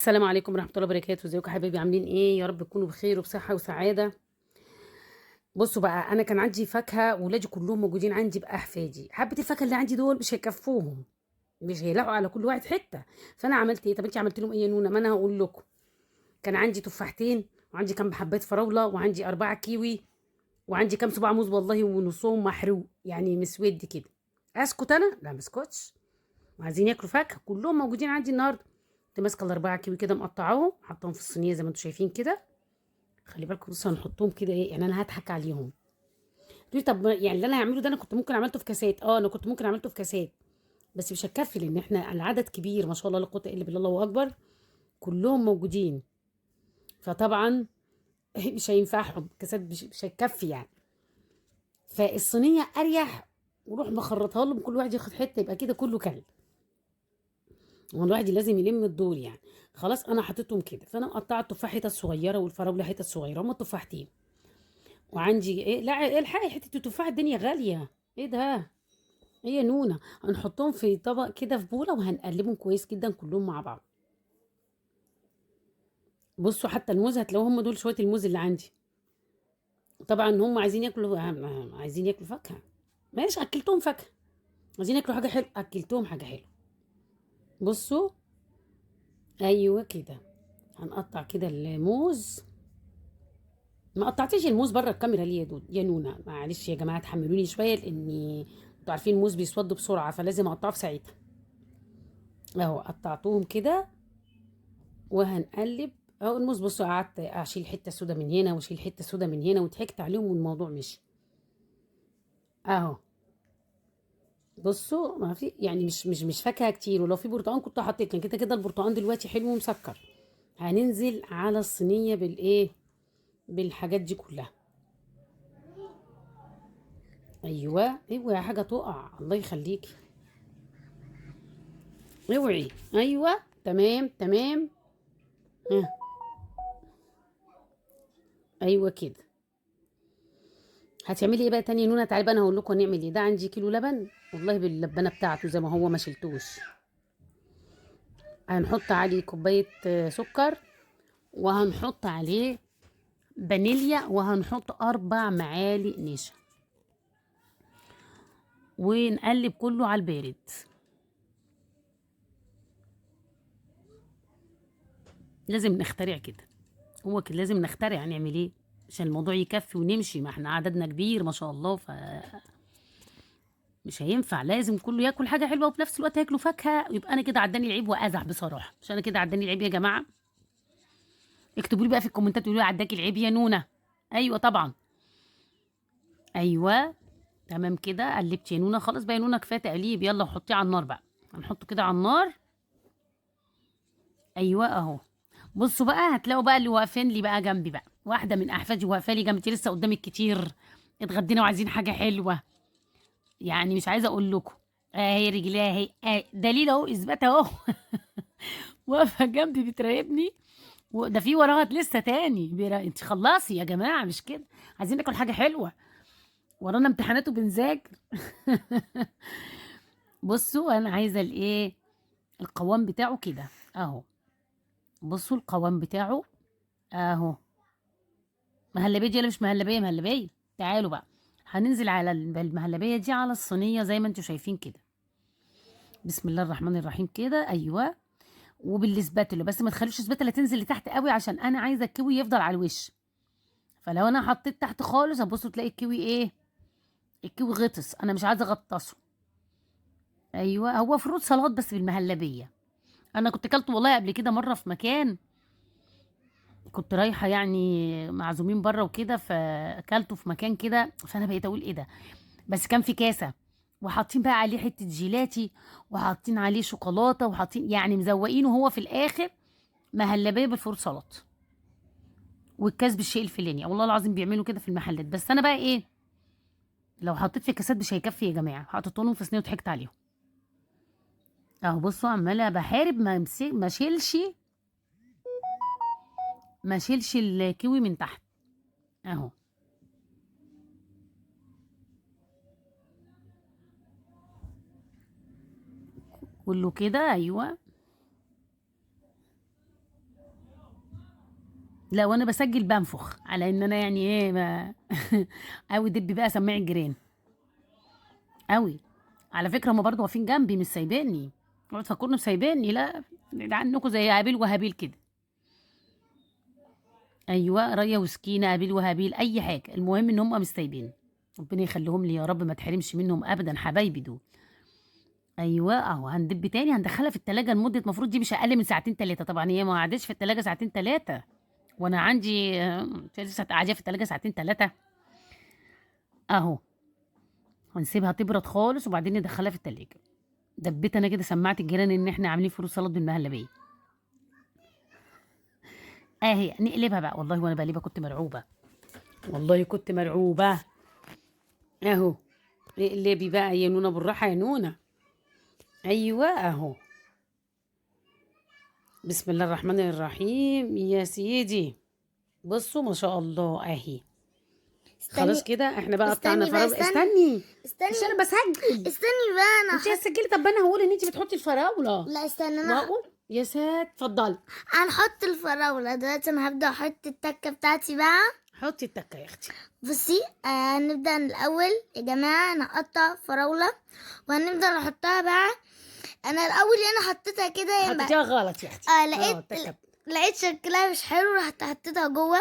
السلام عليكم ورحمة الله وبركاته، ازيكم يا حبايبي عاملين ايه؟ يا رب تكونوا بخير وبصحة وسعادة. بصوا بقى، انا كان عندي فاكهة ولادي كلهم موجودين عندي بقى احفادي، حبة الفاكهة اللي عندي دول مش هيكفوهم، مش هيلاقوا على كل واحد حتة. فانا عملت ايه؟ طب انت عملت لهم ايه يا نونا؟ ما انا هقول لكم. كان عندي تفاحتين، وعندي كام حبات فراولة، وعندي 4 كيوي، وعندي كام صباع موز والله، ونصهم محروق يعني مسود كده. اسكت انا؟ لا مسكتش. وعايزين ياكلوا فاكهة كلهم موجودين عندي النهارده. كنت ماسكة ال4 كيوي كده مقطعاهم، حطاهم في الصينية زي ما انتم شايفين كده. خلي بالكم بصوا هنحطهم كده ايه، يعني انا هضحك عليهم. تقولي طب يعني اللي انا هعمله ده انا كنت ممكن عملته في كاسات، انا كنت ممكن عملته في كاسات، بس مش هتكفي لان احنا العدد كبير ما شاء الله لا قوه الا بالله، الله اكبر. كلهم موجودين، فطبعا مش هينفعهم كاسات، مش هتكفي يعني. فالصينيه اريح، وروح مخرطها لهم كل واحد ياخد حته، يبقى كده كله كل. هو الواحد لازم يلم الدور يعني. خلاص انا حطيتهم كده، فانا مقطعه التفاحه حتت صغيره والفراوله حتت صغيره، هما تفاحتين. وعندي ايه، لا الحقي حته التفاح، الدنيا غاليه. ايه ده؟ هي نونة. هنحطهم في طبق كده في بولة، وهنقلبهم كويس جدا كلهم مع بعض. بصوا حتى الموز هتلاقوا هم دول شوية الموز اللي عندي. طبعا هم عايزين ياكلوا، عايزين ياكلوا فاكهة. ماشي اكلتهم فاكهة. عايزين ياكلوا حاجة حلوة، اكلتهم حاجة حلوة. بصوا. ايوه كده. هنقطع كده الموز. ما قطعتيش الموز بره الكاميرا ليه يا دود يا نونة؟ معلش يا جماعة تحملوني شوية، لاني انتوا عارفين الموز بيسود بسرعة، فلازم اقطعه في ساعتها. اهو قطعتهم كده. وهنقلب. اهو الموز، بصوا قعدت اشيل حته سودا من هنا واشيل حته سودا من هنا، وضحكت عليهم والموضوع مشي. اهو. بصوا ما في يعني مش فاكهه كتير، ولو في برتقان كنت حطيت، كان كده كده البرتقان دلوقتي حلو ومسكر. هننزل على الصينيه بالايه، بالحاجات دي كلها. ايوه ايوه، حاجه تقع الله يخليكي. اوعي. ايوه تمام تمام. ها. ايوه كده. هتعملي ايه بقى تاني يا نونا؟ تعالي بقى انا هقول لكم هنعمل ايه. ده عندي كيلو لبن، والله باللبنه بتاعته زي ما هو ما شلتوش. هنحط عليه كوباية سكر، وهنحط عليه فانيليا، وهنحط 4 معالق نشا، ونقلب كله على البارد. لازم نخترع كده. هو كده لازم نخترع، هنعمل ايه عشان الموضوع يكفي ونمشي؟ ما احنا عددنا كبير ما شاء الله، مش هينفع، لازم كله ياكل حاجة حلوة وفي نفس الوقت ياكلوا فاكهة. يبقى انا كده عداني العيب وازح بصراحة، مش انا كده عداني العيب يا جماعة؟ اكتبوا لي بقى في الكومنتات، قولوا لي عداكي العيب يا نونة. ايوه طبعا. ايوه. تمام كده قلبت يا نونا، خلاص بقى يا نونا كفايه تقليب، يلا وحطيه على النار بقى. هنحطه كده على النار. ايوه اهو. بصوا بقى، هتلاقوا بقى اللي واقفين لي بقى جنبي بقى، واحده من احفادي واقفه لي جنبي. لسه قدامك كتير. اتغدينا وعايزين حاجه حلوه، يعني مش عايزه اقول لكم. اهي رجليها اهي، دليل اهو، اثبات اهو. واقفه جنبي بتراقبني. وده في وراها لسه تاني انت خلصي يا جماعه، مش كده؟ عايزين ناكل حاجه حلوه، ورانا امتحانات وبنذاكر. بصوا انا عايزه الايه، القوام بتاعه كده اهو. بصوا القوام بتاعه اهو. مهلبيه دي ولا مش مهلبيه؟ مهلبيه. تعالوا بقى. هننزل على المهلبيه دي على الصينيه زي ما انتم شايفين كده. بسم الله الرحمن الرحيم كده، ايوه. وبالسباتula، بس ما تخلوش السباتula تنزل لتحت قوي، عشان انا عايزه الكيوي يفضل على الوش. فلو انا حطيت تحت خالص هتبصوا تلاقي الكيوي ايه، الكيوي غطس، انا مش عايزه اغطسه. ايوه، هو فروت سلطات بس بالمهلبيه. انا كنت كلته والله قبل كده مره في مكان، كنت رايحه يعني معزومين بره وكده، فاكلته في مكان كده، فانا بقيت اقول ايه ده. بس كان في كاسه، وحاطين بقى عليه حته جيلاتي، وحاطين عليه شوكولاته، وحاطين يعني مزوقينه هو في الاخر مهلبيه بالفروت سلطه، والكاس بالشيء الفلاني. والله العظيم بيعملوا كده في المحلات، بس انا بقى ايه، لو حطيت في كاسات مش هيكفي يا جماعه، حطيتهم في صينيه وضحكت عليهم. اهو بصوا عماله بحارب ما شيلش الكيوي من تحت اهو. كله كده ايوه. لا وانا بسجل بنفخ على ان انا يعني ايه ما قوي دب بقى سماع الجيران قوي. على فكره هما برضه واقفين جنبي مش سايباني، اوعوا تفكروا سايباني، لا بعيد عنكم زي هابيل وهابيل كده. ايوه ريا وسكينه، هابيل وهابيل، اي حاجه، المهم ان هم مش سايبين. ربنا يخليهم لي يا رب، ما تحرمش منهم ابدا حبايبي دول. ايوه اهو هندب تاني، هندخلها في التلاجة لمده المفروض دي مش اقل من ساعتين تلاته، طبعا هي ما قعدتش في التلاجة ساعتين تلاته، وانا عندي لسه قاعده في التلاجة ساعتين تلاته اهو. هنسيبها تبرد خالص وبعدين ندخلها في التلاجة. دبيت انا كده، سمعت الجيران ان احنا عاملين فروت سلطه بالمهلبيه. اهي نقلبها بقى، والله وانا بقلبها كنت مرعوبه، والله كنت مرعوبه. اهو اقلبي بقى يا نونا بالراحه يا نونا. ايوه اهو. بسم الله الرحمن الرحيم يا سيدي. بصوا ما شاء الله اهي. خلاص استني كده احنا بقى قطعنا استني بقى فراوله. استني استني مش انا بسجل. استني بقى انا انت هتسجلي؟ طب انا هقول ان انت بتحطي الفراوله لا استنى واقول يا سات. اتفضلي هنحط الفراولة دلوقتي. انا هبدأ احط التكة بتاعتي بقى. حطي التكه يا اختي. بصي هنبدأ الأول يا جماعة نقطع فراولة وهنبدأ نحطها بقى. أنا الأول أنا حطيتها كده حطيتيها غلط يا اختي. التكه. لقيت شكلها مش حلو، رحت حطيتها جوه.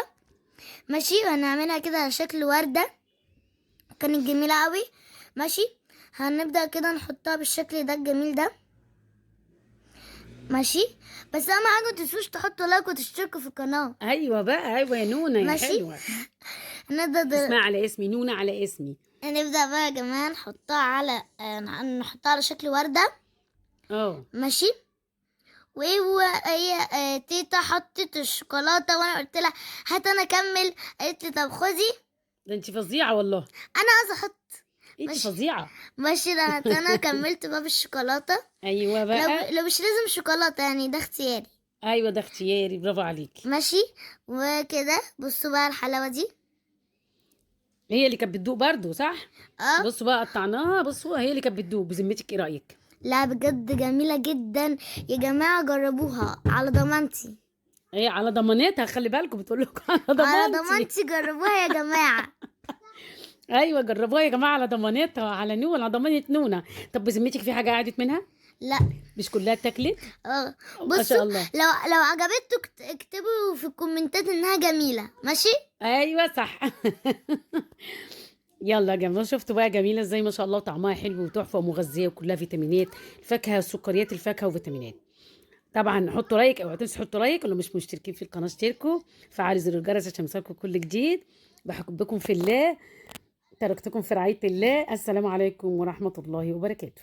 ماشي، وهنعملها كده على شكل وردة، كانت جميلة قوي. ماشي، هنبدأ كده نحطها بالشكل ده الجميل ده. ماشي، بس اهم حاجه متنسوش تحطوا لايك وتشتركوا في القناه. ايوه بقى، ايوه يا نونا يا ماشي. حلوه. اسمها على اسمي، نونا على اسمي. نبدأ بقى يا جماعة نحطها على نحطها على شكل وردة. ماشي، وهي تيتا حطت الشوكولاتة وانا قلت لها هات انا اكمل، قالت لي طب خدي. ده انت فظيعه والله. انا عايزة احط. انت ماشي فظيعه. ماشي، انا كملت بقى بالشوكولاتة. ايوه بقى. لو مش لازم شوكولاتة يعني، ده اختياري. ايوه ده اختياري، برافو عليكي. ماشي، وكده بصوا بقى الحلاوة دي. هي اللي كانت بتدوق برضه صح؟ اه بصوا بقى قطعناها، بصوا هي اللي كانت بتدوق، بذمتك ايه رايك؟ لا بجد جميلة جدا يا جماعة، جربوها على ضمانتي. هي على ضمانتها، خلي بالكم بتقول لكم على على ضمانتي. ضمانتي جربوها يا جماعة. ايوه جربوها يا جماعه على ضمانتها، على نونا، على ضمانه نونا. طب بذمتك في حاجه قعدت منها؟ لا مش كلها اتاكلت؟ اه ما شاء بصوا، الله. لو عجبتكم اكتبوا في الكومنتات انها جميلة. ماشي. ايوه صح. يلا يا جماعه، شفتوا بقى جميله ازاي ما شاء الله، طعمها حلو وتحفه ومغذيه وكلها فيتامينات، الفاكهه السكريات الفاكهه وفيتامينات. طبعا حطوا لايك، اوعوا تنسوا تحطوا لايك، ولو مش مشتركين في القناه اشتركوا، فعلوا زر الجرس عشان يوصلكم كل جديد. بحبكم في الله، تركتكم في رعايه الله. السلام عليكم ورحمه الله وبركاته.